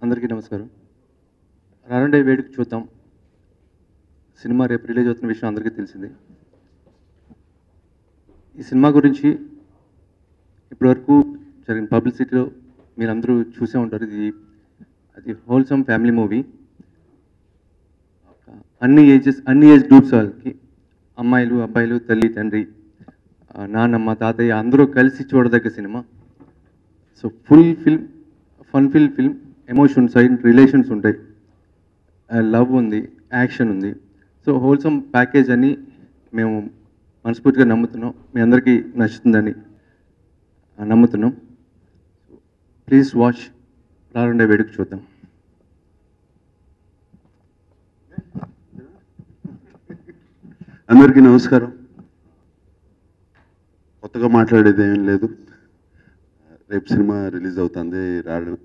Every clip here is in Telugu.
అందరికీ నమస్కారం. రానుండే వేడుక చూద్దాం సినిమా రేపు రిలీజ్ అవుతున్న విషయం అందరికీ తెలిసింది. ఈ సినిమా గురించి ఇప్పటివరకు జరిగిన పబ్లిసిటీలో మీరందరూ చూసే ఉంటారు. అది హోల్సమ్ ఫ్యామిలీ మూవీ. అన్ని ఏజ్ గ్రూప్స్ వాళ్ళకి, అమ్మాయిలు అబ్బాయిలు, తల్లి తండ్రి, నాన్నమ్మ తాతయ్య అందరూ కలిసి చూడదగ్గ cinema. So full film, fun film, emotions and relations ఉంటాయి, లవ్ ఉంది, యాక్షన్ ఉంది. సో హోల్సమ్ ప్యాకేజ్ అని మేము మనస్ఫూర్తిగా నమ్ముతున్నాం. మీ అందరికీ నచ్చుతుందని నమ్ముతున్నాం. ప్లీజ్ వాచ్ రానుండే వేడుక చూద్దాం. అందరికీ నమస్కారం. కొత్తగా మాట్లాడేది ఏం లేదు. రేపు సినిమా రిలీజ్ అవుతుంది,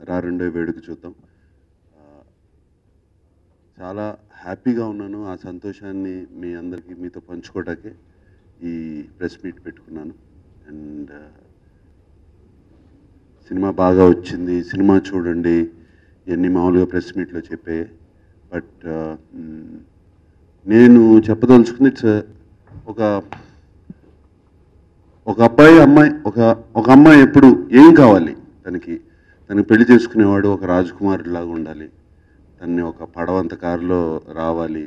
రానుండే వేడుక చూద్దాం. చాలా హ్యాపీగా ఉన్నాను. ఆ సంతోషాన్ని మీ అందరికీ మీతో పంచుకోవటానికి ఈ ప్రెస్ మీట్ పెట్టుకున్నాను. అండ్ సినిమా బాగా వచ్చింది, సినిమా చూడండి, ఇవన్నీ మామూలుగా ప్రెస్ మీట్లో చెప్పే. బట్ నేను చెప్పదలుచుకుంది ఒక అబ్బాయి అమ్మాయి, ఒక అమ్మాయి ఎప్పుడు ఏం కావాలి, తనకి పెళ్లి చేసుకునేవాడు ఒక రాజకుమారుడిలాగా ఉండాలి, తన్ని ఒక పడవంత కారులో రావాలి,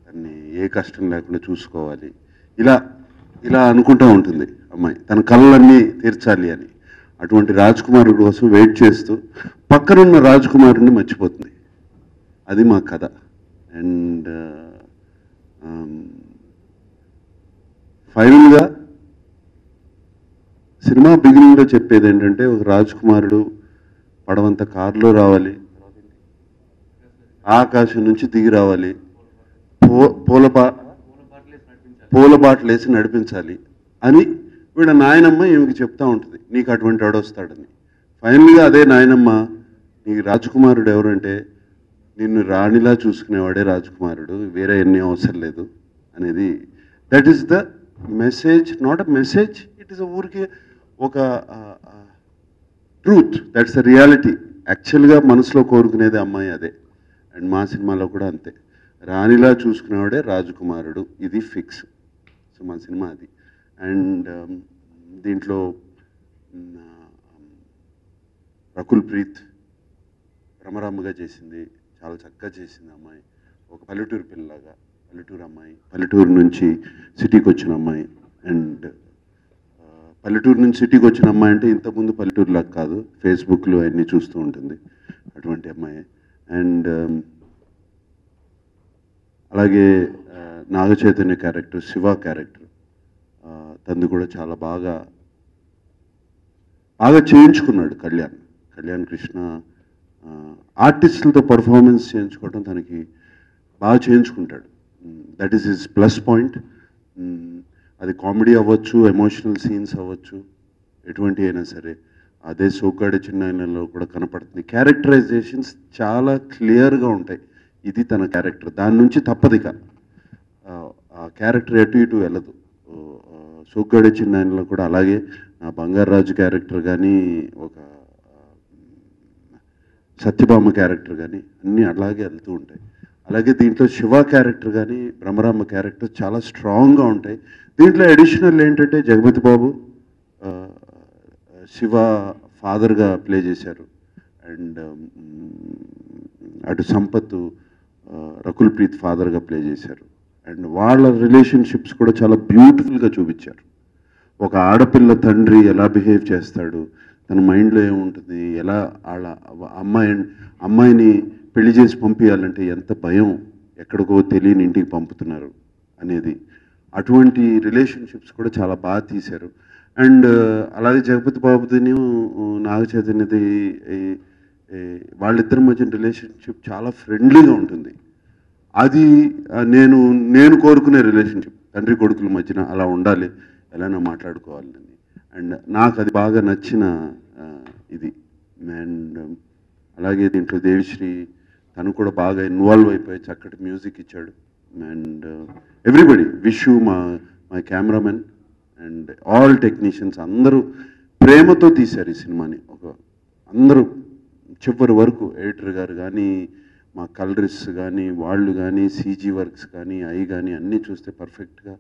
తన్ని ఏ కష్టం లేకుండా చూసుకోవాలి, ఇలా అనుకుంటూ ఉంటుంది అమ్మాయి. తన కళ్ళన్నీ తీర్చాలి అని. అటువంటి రాజకుమారుడి కోసం వెయిట్ చేస్తూ పక్కనున్న రాజకుమారుడిని మర్చిపోతుంది. అది మా కథ. అండ్ ఫైనల్గా సినిమా బిగినింగ్లో చెప్పేది ఏంటంటే, ఒక రాజకుమారుడు పడవంత కారులో రావాలి, ఆకాశం నుంచి దిగి రావాలి, పూల బాటలు వేసి నడిపించాలి అని వీళ్ళ నాయనమ్మ ఈమెకి చెప్తా ఉంటుంది, నీకు అటువంటి వాడు వస్తాడని. ఫైనల్గా అదే నాయనమ్మ, నీకు రాజకుమారుడు ఎవరంటే నిన్ను రాణిలా చూసుకునేవాడే రాజకుమారుడు, వేరే ఎన్ని అవసరం లేదు అనేది. That is the message, not a message, it is ఊరికే ఒక ట్రూత్. That's the reality. యాక్చువల్గా మనసులో కోరుకునేది అమ్మాయి అదే. అండ్ మా సినిమాలో కూడా అంతే, రాణిలా చూసుకునేవాడే రాజకుమారుడు, ఇది ఫిక్స్. సో మా సినిమా అది. అండ్ దీంట్లో రకుల్ ప్రీత్ భ్రమరాంబగా చేసింది, చాలా చక్కగా చేసింది అమ్మాయి. ఒక పల్లెటూరు పిల్లలాగా, పల్లెటూరు అమ్మాయి, పల్లెటూరు నుంచి సిటీకి వచ్చిన అమ్మాయి. అండ్ పల్లెటూరు నుంచి సిటీకి వచ్చిన అమ్మాయి అంటే ఇంతకుముందు పల్లెటూరులాగా కాదు, ఫేస్బుక్లో అన్నీ చూస్తూ ఉంటుంది, అటువంటి అమ్మాయి. అండ్ అలాగే నాగ చైతన్య క్యారెక్టర్, శివ క్యారెక్టర్, తంది కూడా చాలా బాగా చేయించుకున్నాడు కళ్యాణ్ కృష్ణ. ఆర్టిస్టులతో పర్ఫార్మెన్స్ చేయించుకోవడం తనకి బాగా చేయించుకుంటాడు. That is his plus point. అది కామెడీ అవ్వచ్చు, ఎమోషనల్ సీన్స్ అవ్వచ్చు, ఎటువంటి అయినా సరే. అదే సోగ్గాడే చిన్నాయనలో కూడా కనపడుతుంది. క్యారెక్టరైజేషన్స్ చాలా క్లియర్గా ఉంటాయి. ఇది తన క్యారెక్టర్, దాని నుంచి తప్పదిక. ఆ క్యారెక్టర్ ఎటు ఇటు వెళ్ళదు. సోగ్గాడే చిన్నాయనలో కూడా అలాగే బంగారాజు క్యారెక్టర్ కానీ, ఒక సత్యభామ క్యారెక్టర్ కానీ అన్నీ అలాగే వెళ్తూ ఉంటాయి. అలాగే దీంట్లో శివ క్యారెక్టర్ కానీ, భ్రమరాంబ క్యారెక్టర్ చాలా స్ట్రాంగ్గా ఉంటాయి. దీంట్లో అడిషనల్ ఏంటంటే జగపతి బాబు శివ ఫాదర్గా ప్లే చేశారు. అండ్ అటు సంపత్ రకుల్ ప్రీత్ ఫాదర్గా ప్లే చేశారు. అండ్ వాళ్ళ రిలేషన్షిప్స్ కూడా చాలా బ్యూటిఫుల్గా చూపించారు. ఒక ఆడపిల్ల తండ్రి ఎలా బిహేవ్ చేస్తాడు, తన మైండ్లో ఏముంటుంది, ఎలా వాళ్ళ అమ్మాయిని పెళ్లి చేసి పంపించాలంటే ఎంత భయం, ఎక్కడికో తెలియని ఇంటికి పంపుతున్నారు అనేది, అటువంటి రిలేషన్షిప్స్ కూడా చాలా బాగా తీశారు. అండ్ అలాగే జగపతి బాబుదిని నాగ చైతన్యది వాళ్ళిద్దరి మధ్య రిలేషన్షిప్ చాలా ఫ్రెండ్లీగా ఉంటుంది. అది నేను కోరుకునే రిలేషన్షిప్, తండ్రి కొడుకుల మధ్యన అలా ఉండాలి, ఎలానో మాట్లాడుకోవాలని. అండ్ నాకు అది బాగా నచ్చిన ఇది. అండ్ అలాగే దీంట్లో దేవిశ్రీ తను కూడా బాగా ఇన్వాల్వ్ అయిపోయి చక్కటి మ్యూజిక్ ఇచ్చాడు. అండ్ ఎవ్రీబడి, విషు మా my cameraman and all technicians అందరూ ప్రేమతో తీశారు ఈ సినిమాని. అందరూ చివరి వరకు ఎడిటర్ గారు కానీ, మా కలరిస్ట్ కానీ, వాళ్ళు కానీ, సీజీ వర్క్స్ కానీ, కానీ అన్నీ చూస్తే పర్ఫెక్ట్గా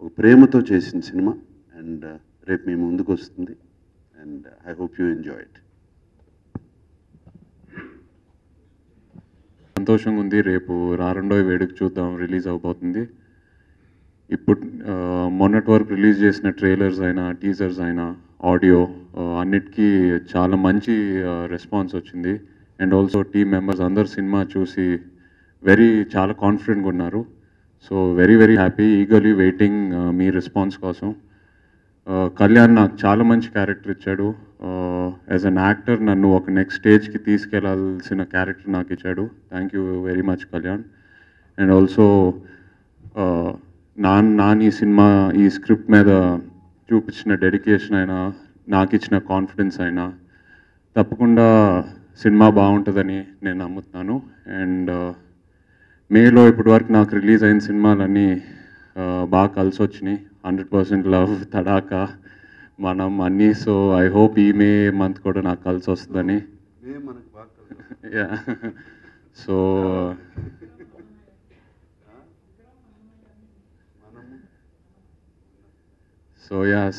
ఒక ప్రేమతో చేసిన సినిమా. అండ్ రేపు మీ ముందుకు వస్తుంది. And I hope you enjoy it. సంతోషంగా ఉంది. రేపు రారండోయ్ వేడుక చూద్దాం రిలీజ్ అవబోతుంది. ఇప్పుడు మొన్నటి వరకు రిలీజ్ చేసిన ట్రైలర్స్ అయినా, టీజర్స్ అయినా, ఆడియో అన్నిటికీ చాలా మంచి రెస్పాన్స్ వచ్చింది. అండ్ ఆల్సో టీమ్ మెంబర్స్ అందరు సినిమా చూసి చాలా కాన్ఫిడెంట్గా ఉన్నారు. So very happy, eagerly waiting మీ రెస్పాన్స్ కోసం. కళ్యాణ్ నాకు చాలా మంచి క్యారెక్టర్ ఇచ్చాడు. యాజ్ అన్ యాక్టర్ నన్ను ఒక నెక్స్ట్ స్టేజ్కి తీసుకెళ్లాల్సిన క్యారెక్టర్ నాకు ఇచ్చాడు. Thank you very much Kalyan. And also non ఈ సినిమా ఈ స్క్రిప్ట్ మీద చూపించిన డెడికేషన్ అయినా, నాకు ఇచ్చిన కాన్ఫిడెన్స్ అయినా తప్పకుండా సినిమా బాగుంటుందని నేను నమ్ముతున్నాను. అండ్ మేలో ఇప్పటివరకు నాకు రిలీజ్ అయిన సినిమాలన్నీ బాగా కలిసి వచ్చినాయి. 100% లవ్, తడాకా, మనం అన్నీ. సో ఐ హోప్ ఈ మే మంత్ కూడా నాకు కలిసి వస్తుందని. Yeah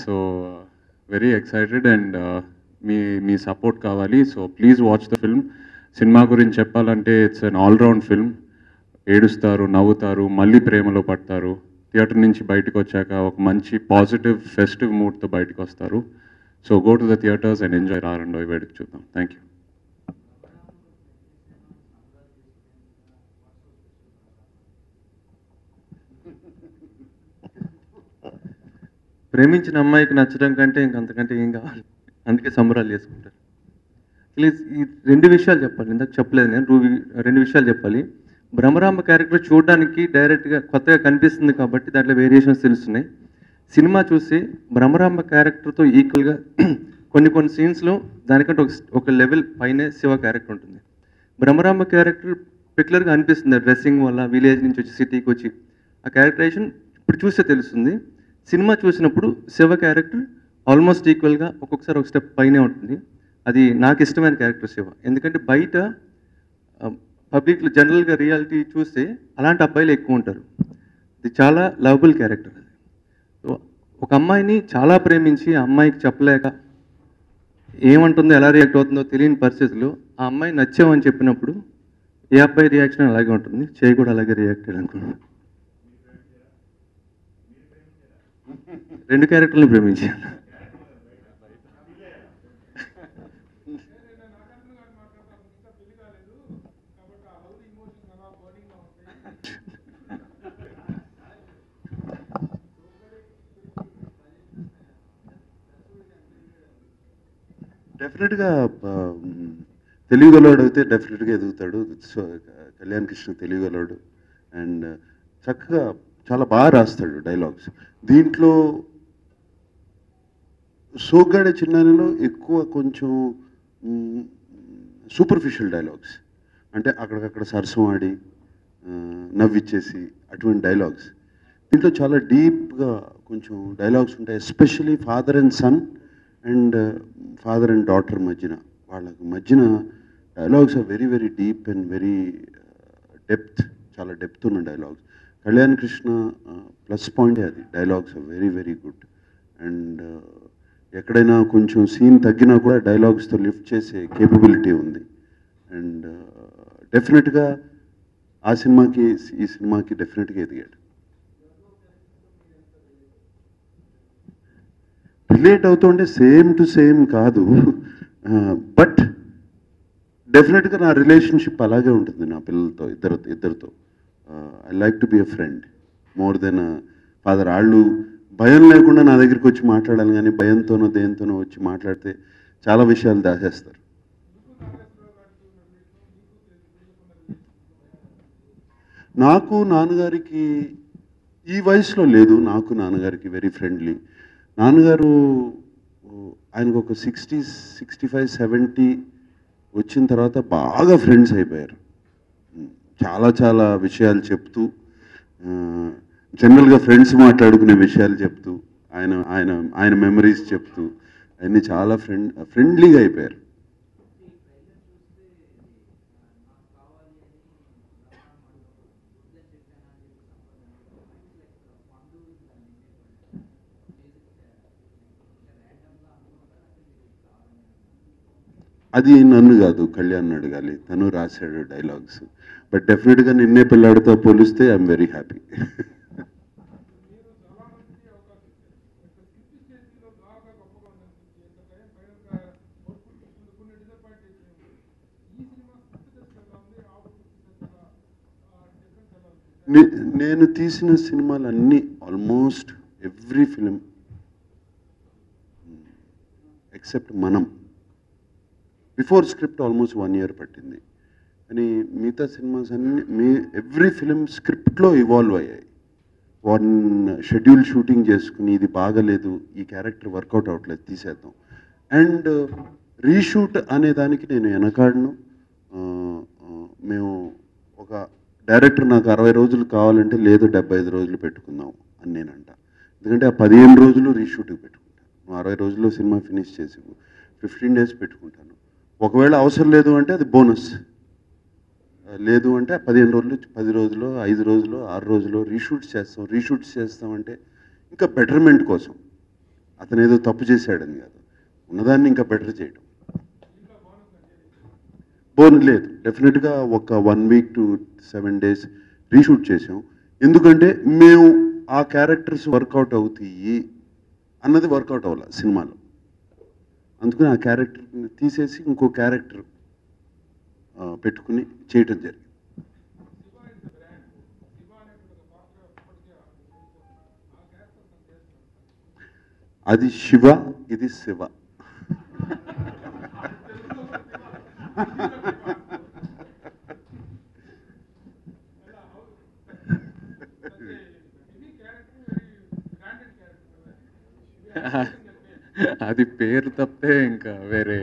so very excited. And మీ సపోర్ట్ కావాలి. So please watch the film. సినిమా గురించి చెప్పాలంటే ఇట్స్ అన్ ఆల్రౌండ్ ఫిల్మ్. ఏడుస్తారు, నవ్వుతారు, మళ్ళీ ప్రేమలో పడతారు. థియేటర్ నుంచి బయటకు వచ్చాక ఒక మంచి పాజిటివ్ ఫెస్టివ్ మూడ్తో బయటకు వస్తారు. So go to the theatres and enjoy. Rarandoi Veduka Chudham. Thank you. ప్రేమించిన అమ్మాయికి నచ్చడం కంటే ఇంకంతకంటే ఏం కావాలి. అందుకే సంబరాలు చేసుకుంటారు. ప్లీజ్ ఈ 2 విషయాలు చెప్పాలి. ఇందాక చెప్పలేదు నేను. 2 విషయాలు చెప్పాలి. భ్రమరాంబ క్యారెక్టర్ చూడడానికి డైరెక్ట్గా కొత్తగా కనిపిస్తుంది కాబట్టి దాంట్లో వేరియేషన్స్ తెలుస్తున్నాయి. సినిమా చూసి భ్రమరాంబ క్యారెక్టర్తో ఈక్వల్గా కొన్ని సీన్స్లో దానికంటే ఒక లెవెల్ పైనే శివ క్యారెక్టర్ ఉంటుంది. భ్రమరాంబ క్యారెక్టర్ పెక్యులర్గా అనిపిస్తుంది డ్రెస్సింగ్ వల్ల, విలేజ్ నుంచి వచ్చి సిటీకి వచ్చి ఆ క్యారెక్టరైజేషన్ ఇప్పుడు చూస్తే తెలుస్తుంది. సినిమా చూసినప్పుడు శివ క్యారెక్టర్ ఆల్మోస్ట్ ఈక్వల్గా ఒక్కొక్కసారి ఒక స్టెప్ పైనే ఉంటుంది. అది నాకు ఇష్టమైన క్యారెక్టర్ శివ. ఎందుకంటే బయట పబ్లిక్లో జనరల్గా రియాలిటీ చూస్తే అలాంటి అబ్బాయిలు ఎక్కువ ఉంటారు. ఇది చాలా లవబుల్ క్యారెక్టర్. అది ఒక అమ్మాయిని చాలా ప్రేమించి ఆ అమ్మాయికి చెప్పలేక ఏమంటుందో, ఎలా రియాక్ట్ అవుతుందో తెలియని పరిస్థితుల్లో ఆ అమ్మాయి నచ్చామని చెప్పినప్పుడు ఏ అబ్బాయి రియాక్షన్ అలాగే ఉంటుంది. చేయి కూడా అలాగే రియాక్ట్ అయ్యాడు అనుకున్నాను. 2 క్యారెక్టర్ని ప్రేమించాను. డెఫినెట్గా తెలుగులోడు అయితే డెఫినెట్గా ఎదుగుతాడు. సో కళ్యాణ్ కృష్ణ తెలుగులోడు. అండ్ చక్కగా చాలా బాగా రాస్తాడు డైలాగ్స్. దీంట్లో సోగ్గాడే చిన్నారిలో ఎక్కువ కొంచెం సూపర్ఫిషియల్ డైలాగ్స్, అంటే అక్కడికక్కడ సరసం ఆడి నవ్విచ్చేసి అటువంటి డైలాగ్స్. దీంట్లో చాలా డీప్గా కొంచెం డైలాగ్స్ ఉంటాయి. Especially father and son and father and daughter మధ్యన, వాళ్ళకి మధ్యన dialogues are very deep and very depth, చాలా డెప్త్ ఉన్న డైలాగ్స్. కళ్యాణ్ కృష్ణ ప్లస్ పాయింటే అది. Dialogues are very good. And ఎక్కడైనా కొంచెం సీన్ తగ్గినా కూడా డైలాగ్స్తో లిఫ్ట్ చేసే కేపబిలిటీ ఉంది. అండ్ డెఫినెట్గా ఆ సినిమాకి ఈ సినిమాకి డెఫినెట్గా ఎదిగాడు. రిలేట్ అవుతుంటే సేమ్ టు సేమ్ కాదు, బట్ డెఫినెట్గా నా రిలేషన్షిప్ అలాగే ఉంటుంది నా పిల్లలతో, ఇద్దరితో. I like to be a friend more than father. వాళ్ళు భయం లేకుండా నా దగ్గరికి వచ్చి మాట్లాడాలి, కానీ భయంతోనో దేంతోనో వచ్చి మాట్లాడితే చాలా విషయాలు దాచేస్తారు. నాకు నాన్నగారికి ఈ వయసులో లేదు. నాకు నాన్నగారికి వెరీ ఫ్రెండ్లీ. నాన్నగారు ఆయనకు ఒక 60, 65, 70 వచ్చిన తర్వాత బాగా ఫ్రెండ్స్ అయిపోయారు. చాలా విషయాలు చెప్తూ జనరల్గా ఫ్రెండ్స్ మాట్లాడుకునే విషయాలు చెప్తూ ఆయన ఆయన ఆయన మెమరీస్ చెప్తూ అన్నీ చాలా ఫ్రెండ్లీగా అయిపోయారు. అది నన్ను కాదు, కళ్యాణ్ అడగాలి, తను రాశాడు డైలాగ్స్. బట్ డెఫినెట్గా నిన్నే పిల్లాడితో పోలిస్తే ఐఎమ్ వెరీ హ్యాపీ. నేను తీసిన సినిమాలన్నీ ఆల్మోస్ట్ ఎవ్రీ ఫిలిం ఎక్సెప్ట్ మనం బిఫోర్ స్క్రిప్ట్ ఆల్మోస్ట్ 1 year పట్టింది. కానీ మిగతా సినిమాస్ అన్ని ఎవ్రీ ఫిలిం స్క్రిప్ట్లో ఇవాల్వ్ అయ్యాయి. వన్ షెడ్యూల్ షూటింగ్ చేసుకుని ఇది బాగలేదు, ఈ క్యారెక్టర్ వర్కౌట్ అవ్వట్లేదు, తీసేద్దాం. అండ్ రీషూట్ అనే దానికి నేను వెనకాడను. మేము ఒక డైరెక్టర్ నాకు 60 రోజులు కావాలంటే లేదు 75 రోజులు పెట్టుకుందాం అని నేను అంట. ఎందుకంటే ఆ 15 రోజులు రీషూట్కి పెట్టుకుంటాను. 60 రోజుల్లో సినిమా ఫినిష్ చేసి 15 days పెట్టుకుంటాను. ఒకవేళ అవసరం లేదు అంటే అది బోనస్, లేదు అంటే 15 రోజులు 10 రోజులు 5 రోజులు 6 రోజులు రీషూట్స్ చేస్తామంటే ఇంకా బెటర్మెంట్ కోసం. అతను ఏదో తప్పు చేశాడని కాదు, ఉన్నదాన్ని ఇంకా బెటర్ చేయడం. బోనస్ లేదు, డెఫినెట్గా ఒక 1 week to 7 days రీషూట్ చేసాం. ఎందుకంటే మేము ఆ క్యారెక్టర్స్ వర్కౌట్ అవుతాయి అన్నది వర్కౌట్ అవ్వాలి సినిమాలో. అందుకని ఆ క్యారెక్టర్ని తీసేసి ఇంకో క్యారెక్టర్ పెట్టుకుని చేయటం జరిగింది. అది శివ, ఇది శివ. అది పేరు తప్పితే ఇంకా వేరే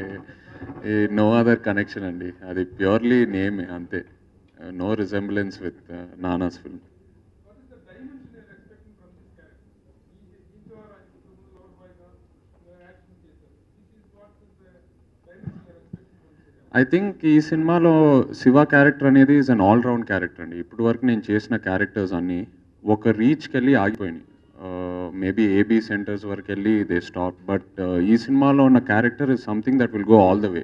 నో అదర్ కనెక్షన్ అండి. అది ప్యూర్లీ నేమే అంతే, నో రిజెంబ్లెన్స్ విత్ నానాస్ ఫిల్మ్. ఐ థింక్ ఈ సినిమాలో శివ క్యారెక్టర్ అనేది ఈజ్ అన్ ఆల్రౌండ్ క్యారెక్టర్ అండి. ఇప్పటి వరకు నేను చేసిన క్యారెక్టర్స్ అన్నీ ఒక రీచ్కి వెళ్ళి ఆగిపోయినాయి. మేబీ ఏబీ సెంటర్స్ వరకు వెళ్ళి దే స్టాప్. బట్ ఈ సినిమాలో ఉన్న character is something that will go all the way.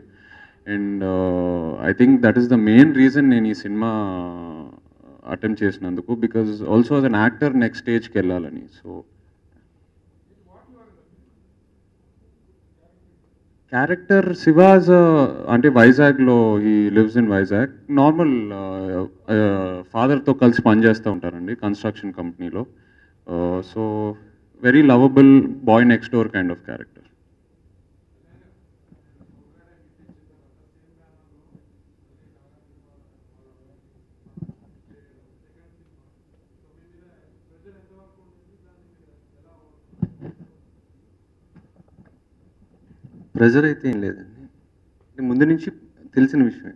And I think that is the main reason నేను ఈ సినిమా అటెంప్ట్ చేసినందుకు, because also as an actor next స్టేజ్కి వెళ్ళాలని. సో క్యారెక్టర్ శివాజ్ అంటే వైజాగ్లో he lives in Vizag. Normal ఫాదర్తో కలిసి పనిచేస్తూ ఉంటారండి కన్స్ట్రక్షన్ కంపెనీలో. So very lovable boy next door kind of character. Pressure అయితే ఏం లేదండి, ముందు నుంచి తెలిసిన విషయమే.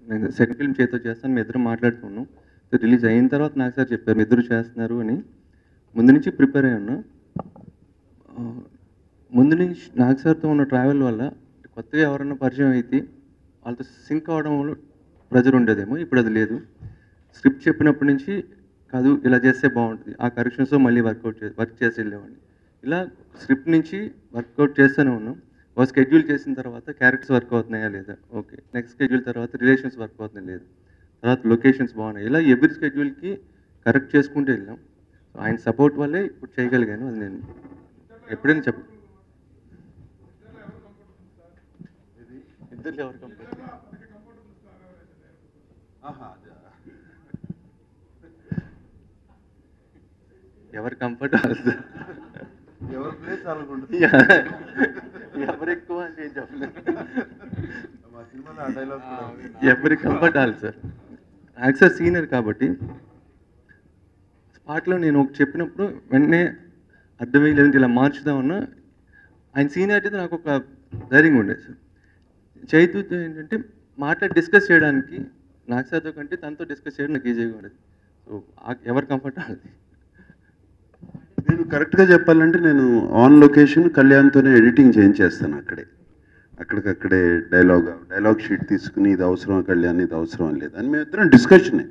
నేను సెకండ్ ఫిల్మ్ చేతితో చేస్తాను, మీ ఇద్దరు మాట్లాడుతున్నాం. రిలీజ్ అయిన తర్వాత నాకు సార్ చెప్పారు మీ ఇద్దరు చేస్తున్నారు అని. ముందు నుంచి ప్రిపేర్ అయ్యి ఉన్నా. ముందు నుంచి నాకు సార్తో ఉన్న ట్రావెల్ వల్ల కొత్తగా ఎవరన్నా పరిచయం అయితే వాళ్ళతో సింక్ అవడం వల్ల ప్రెజర్ ఉండేదేమో, ఇప్పుడు అది లేదు. స్క్రిప్ట్ చెప్పినప్పటి నుంచి కాదు ఇలా చేస్తే బాగుంటుంది, ఆ కరెక్షన్స్తో మళ్ళీ వర్క్ చేసి వెళ్ళేవాడిని. ఇలా స్క్రిప్ట్ నుంచి వర్కౌట్ చేస్తూనే ఉన్నాం. ఒక స్కెడ్యూల్ చేసిన తర్వాత క్యారెక్టర్స్ వర్క్ అవుతున్నాయా లేదా, ఓకే. నెక్స్ట్ స్కెడ్యూల్ తర్వాత రిలేషన్స్ వర్క్ అవుతున్నాయి లేదు, తర్వాత లొకేషన్స్ బాగున్నాయి. ఇలా ఎవ్రీ స్కెడ్యూల్కి కరెక్ట్ చేసుకుంటూ వెళ్ళాం. ఆయన సపోర్ట్ వల్లే ఇప్పుడు చేయగలిగాను. అది నేను ఎప్పుడైనా చెప్పు. ఇద్దరు ఎవరు కంఫర్ట్, ఎవరు కంఫర్ట్ ఎవరి ప్లేస్ అనుకుంటుంది, ఎవరు ఎక్కువ అంటే ఏం చెప్పలేదు. మా సినిమాలో ఆ డైలాగ్ ఎవరి comfort all sir. Actor senior కాబట్టి స్పాట్లో నేను ఒక చెప్పినప్పుడు వెంటనే అర్థమయ్యి లేదంటే ఇలా మార్చుదామన్నా. ఆయన సీనియారిటీతో నాకు ఒక ధైర్యం ఉండేది సార్. చైతూతో ఏంటంటే మాట్లాడి డిస్కస్ చేయడానికి నాకు సార్తో కంటే తనతో డిస్కస్ చేయడం నాకు ఈజీగా ఉండేది. సో ఎవరి కంఫర్ట్ వాళ్ళది. నేను కరెక్ట్గా చెప్పాలంటే నేను ఆన్ లొకేషన్ కళ్యాణ్తోనే ఎడిటింగ్ చేయించేస్తాను అక్కడికక్కడే డైలాగ్ షీట్ తీసుకుని ఇది అవసరం కళ్యాణ్ ఇది అవసరం లేదు అని మేము ఇద్దరం డిస్కషనే.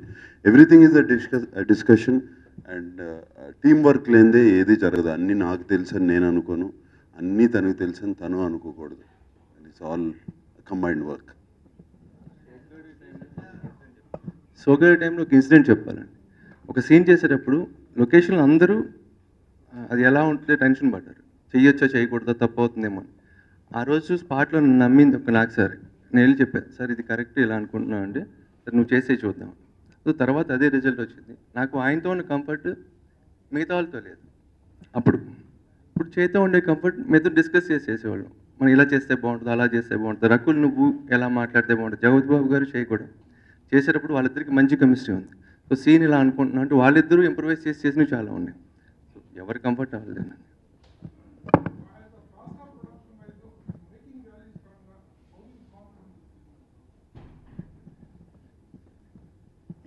Everything is discussion and team work లేనిదే ఏది జరగదు. అన్నీ నాకు తెలుసు అని నేను అనుకోను, అన్నీ తనకు తెలుసు అని తను అనుకోకూడదు. It's all combined work. సోగర్ టైంలో ఒక ఇన్సిడెంట్ చెప్పాలండి. ఒక సీన్ చేసేటప్పుడు లొకేషన్లో అందరూ అది ఎలా ఉంటుందో టెన్షన్ పడ్డారు, చెయ్యొచ్చా చేయకూడదా తప్పు అవుతుందేమో. ఆ రోజు స్పాట్లో నన్ను నమ్మింది ఒక నాకు సార్. నేను వెళ్ళి చెప్పాను, సార్ ఇది కరెక్ట్ ఇలా అనుకుంటున్నావు అంటే, సార్ నువ్వు చేసే చూద్దాం. సో తర్వాత అదే రిజల్ట్ వచ్చింది. నాకు ఆయనతో ఉన్న కంఫర్ట్ మిగతా వాళ్ళతో లేదు. ఇప్పుడు చేతో ఉండే కంఫర్ట్ మీతో డిస్కస్ చేసేవాళ్ళం. మనం ఇలా చేస్తే బాగుంటుంది, అలా చేస్తే బాగుంటుంది, రకుల్ నువ్వు ఎలా మాట్లాడితే బాగుంటుంది, జగత్ బాబు గారు చేయకూడదు. చేసేటప్పుడు వాళ్ళిద్దరికి మంచి కెమిస్ట్రీ ఉంది. సో సీన్ ఇలా అనుకుంటున్నా అంటే వాళ్ళిద్దరూ ఇంప్రవైజ్ చేసినవి చాలా ఉన్నాయి. సో ఎవరి కంఫర్ట్ అవ్వలేదండి.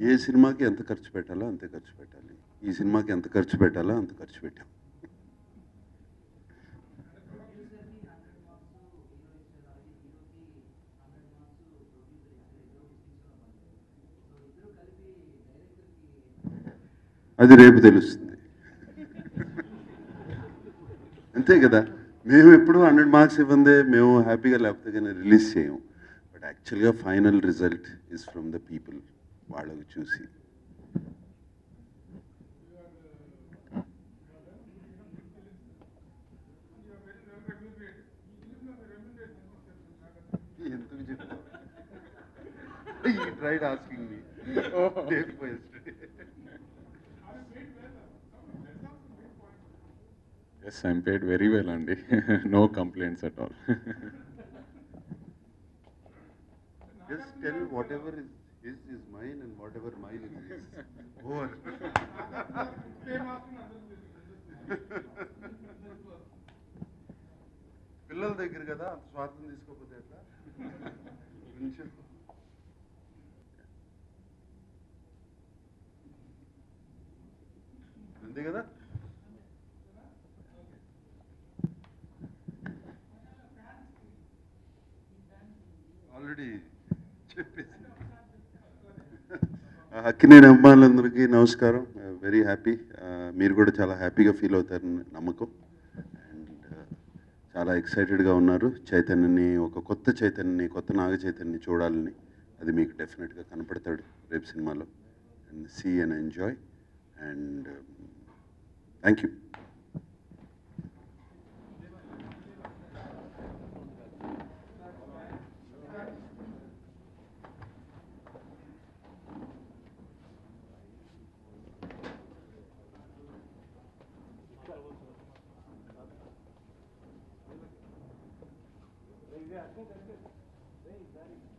ఏ సినిమాకి ఎంత ఖర్చు పెట్టాలో అంతే ఖర్చు పెట్టాలి. ఈ సినిమాకి ఎంత ఖర్చు పెట్టాలో అంత ఖర్చు పెట్టాం. అది రేపు తెలుస్తుంది. అంతే కదా, మేము ఎప్పుడు 100 మార్క్స్ ఇవ్వందే మేము హ్యాపీగా లేకపోతే కానీ రిలీజ్ చేయము. బట్ యాక్చువల్గా final result is from the people. వాళ్ళకి చూసి ఎందుకు చెప్తావు? He tried asking me day before yesterday. Yes, I'm paid very well, Andy. No complaints at all. Just tell whatever is his is mine and whatever mine is his. Over. పిల్లల దగ్గర కదా అంత స్వార్థం తీసుకోకపోతే ఎట్లా? కొంచెం అంతే కదా. ఆల్రెడీ చెప్పేసి అక్కినేని అభిమానులందరికీ నమస్కారం. Very happy. మీరు కూడా చాలా హ్యాపీగా ఫీల్ అవుతారని నమ్మకం. అండ్ చాలా ఎక్సైటెడ్గా ఉన్నారు. చైతన్యని, ఒక కొత్త చైతన్యని, కొత్త నాగ చైతన్యని చూడాలని. అది మీకు డెఫినెట్గా కనపడతాడు రేపు సినిమాలో. And see and enjoy. And thank you. Very good.